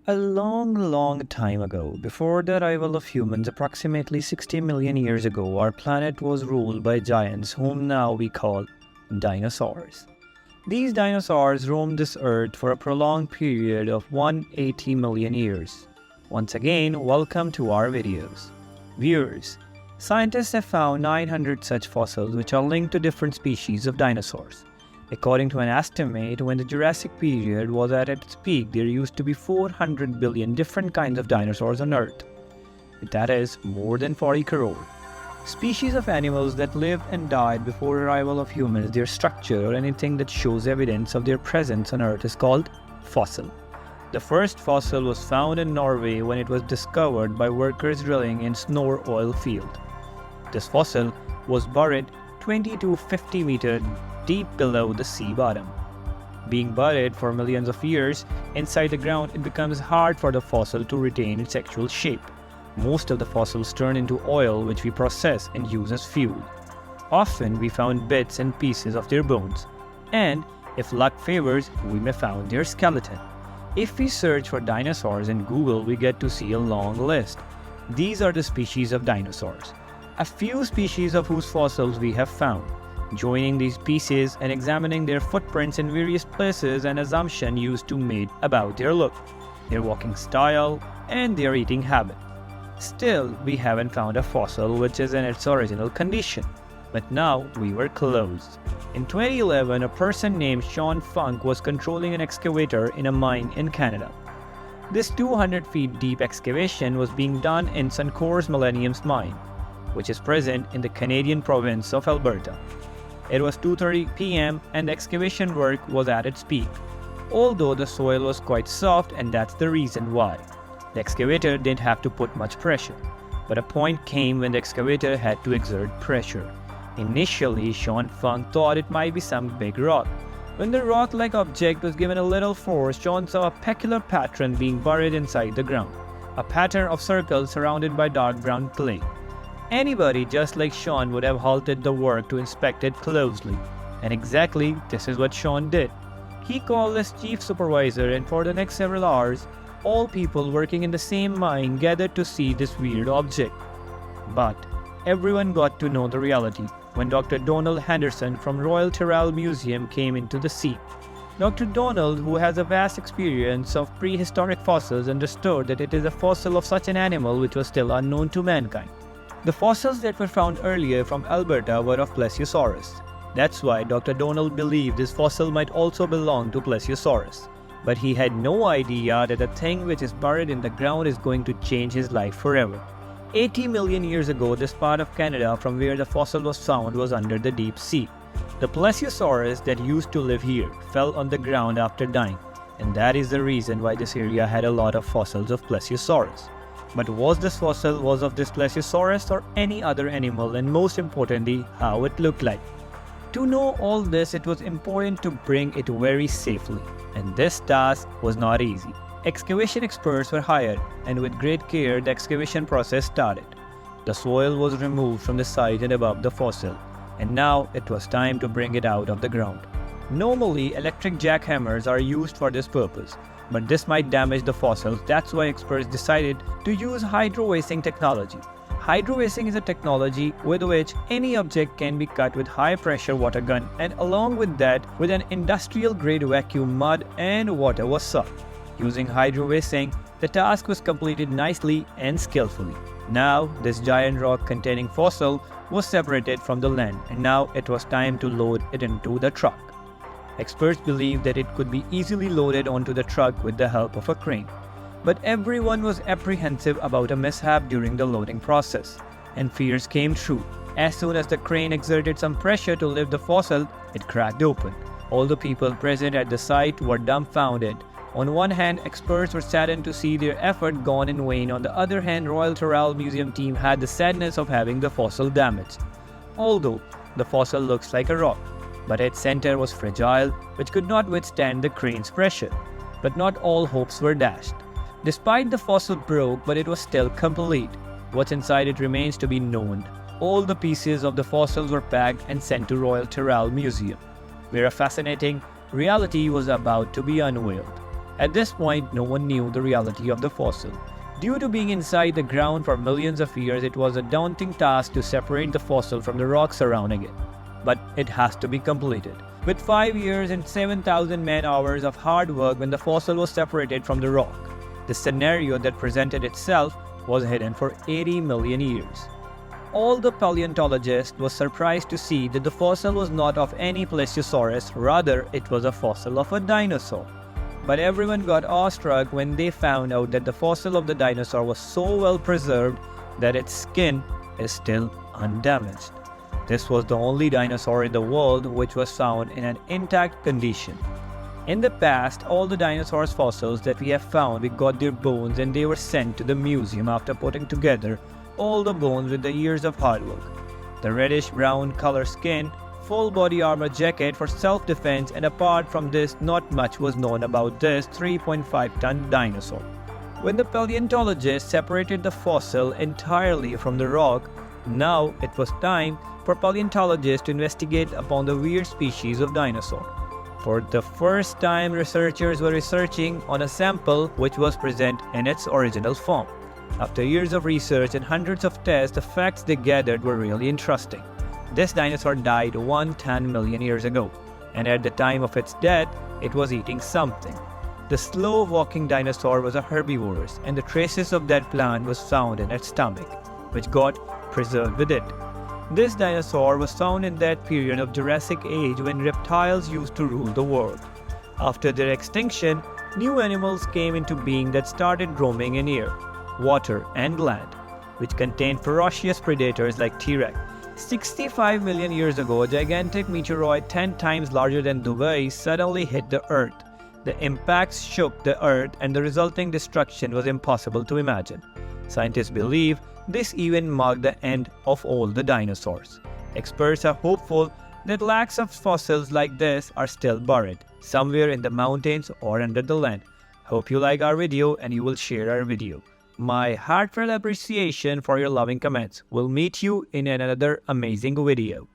A long time ago, before the arrival of humans approximately 60 million years ago, our planet was ruled by giants whom now we call dinosaurs. These dinosaurs roamed this earth for a prolonged period of 180 million years. Once again, welcome to our videos. Viewers, scientists have found 900 such fossils which are linked to different species of dinosaurs. According to an estimate, when the Jurassic period was at its peak, there used to be 400 billion different kinds of dinosaurs on Earth. That is more than 40 crore. Species of animals that lived and died before arrival of humans, their structure or anything that shows evidence of their presence on Earth is called fossil. The first fossil was found in Norway when it was discovered by workers drilling in Snor oil field. This fossil was buried 20 to 50 meters deep below the sea bottom. Being buried for millions of years inside the ground, it becomes hard for the fossil to retain its actual shape. Most of the fossils turn into oil which we process and use as fuel. Often we found bits and pieces of their bones, and if luck favors, we may find their skeleton. If we search for dinosaurs in Google, we get to see a long list. These are the species of dinosaurs. A few species of whose fossils we have found. Joining these pieces and examining their footprints in various places, an assumption used to made about their look, their walking style, and their eating habit. Still, we haven't found a fossil which is in its original condition. But now we were close. In 2011, a person named Sean Funk was controlling an excavator in a mine in Canada. This 200 feet deep excavation was being done in Suncor's Millennium's mine, which is present in the Canadian province of Alberta. It was 2:30 p.m. and the excavation work was at its peak, although the soil was quite soft, and that's the reason why. The excavator didn't have to put much pressure, but a point came when the excavator had to exert pressure. Initially, Sean Funk thought it might be some big rock. When the rock-like object was given a little force, Sean saw a peculiar pattern being buried inside the ground, a pattern of circles surrounded by dark brown clay. Anybody just like Sean would have halted the work to inspect it closely, and exactly this is what Sean did. He called his chief supervisor, and for the next several hours, all people working in the same mine gathered to see this weird object. But everyone got to know the reality when Dr. Donald Henderson from Royal Tyrrell Museum came into the scene. Dr. Donald, who has a vast experience of prehistoric fossils, understood that it is a fossil of such an animal which was still unknown to mankind. The fossils that were found earlier from Alberta were of Plesiosaurus. That's why Dr. Donald believed this fossil might also belong to Plesiosaurus. But he had no idea that the thing which is buried in the ground is going to change his life forever. 80 million years ago, this part of Canada from where the fossil was found was under the deep sea. The Plesiosaurus that used to live here fell on the ground after dying, and that is the reason why this area had a lot of fossils of Plesiosaurus. But was this fossil of this Plesiosaurus or any other animal, and most importantly, how it looked like? To know all this, it was important to bring it very safely, and this task was not easy. Excavation experts were hired, and with great care the excavation process started. The soil was removed from the side and above the fossil, and now it was time to bring it out of the ground. Normally, electric jackhammers are used for this purpose, but this might damage the fossils. That's why experts decided to use hydrovacing technology. Hydrovacing is a technology with which any object can be cut with high-pressure water gun, and along with that, with an industrial-grade vacuum, mud and water was sucked. Using hydrovacing, the task was completed nicely and skillfully. Now, this giant rock containing fossil was separated from the land, and now it was time to load it into the truck. Experts believed that it could be easily loaded onto the truck with the help of a crane. But everyone was apprehensive about a mishap during the loading process, and fears came true. As soon as the crane exerted some pressure to lift the fossil, it cracked open. All the people present at the site were dumbfounded. On one hand, experts were saddened to see their effort gone in vain. On the other hand, Royal Tyrrell Museum team had the sadness of having the fossil damaged. Although the fossil looks like a rock, but its center was fragile, which could not withstand the crane's pressure. But not all hopes were dashed. Despite the fossil broke, but it was still complete. What's inside it remains to be known. All the pieces of the fossils were packed and sent to Royal Tyrrell Museum, where a fascinating reality was about to be unveiled. At this point, no one knew the reality of the fossil. Due to being inside the ground for millions of years, it was a daunting task to separate the fossil from the rock surrounding it. But it has to be completed. With 5 years and 7,000 man-hours of hard work when the fossil was separated from the rock, the scenario that presented itself was hidden for 80 million years. All the paleontologists were surprised to see that the fossil was not of any plesiosaurus, rather it was a fossil of a dinosaur. But everyone got awestruck when they found out that the fossil of the dinosaur was so well preserved that its skin is still undamaged. This was the only dinosaur in the world which was found in an intact condition. In the past, all the dinosaurs' fossils that we have found, we got their bones and they were sent to the museum after putting together all the bones with the years of hard work. The reddish-brown color skin, full body armor jacket for self-defense, and apart from this, not much was known about this 3.5-ton dinosaur. When the paleontologists separated the fossil entirely from the rock, now it was time for paleontologists to investigate upon the weird species of dinosaur. For the first time, researchers were researching on a sample which was present in its original form. After years of research and hundreds of tests, the facts they gathered were really interesting. This dinosaur died 110 million years ago, and at the time of its death, it was eating something. The slow-walking dinosaur was a herbivorous, and the traces of that plant was found in its stomach, which got preserved with it. This dinosaur was found in that period of Jurassic Age when reptiles used to rule the world. After their extinction, new animals came into being that started roaming in air, water, and land, which contained ferocious predators like T-Rex. 65 million years ago, a gigantic meteoroid 10 times larger than Dubai suddenly hit the Earth. The impacts shook the Earth and the resulting destruction was impossible to imagine. Scientists believe this event marked the end of all the dinosaurs. Experts are hopeful that lakhs of fossils like this are still buried, somewhere in the mountains or under the land. Hope you like our video and you will share our video. My heartfelt appreciation for your loving comments. We'll meet you in another amazing video.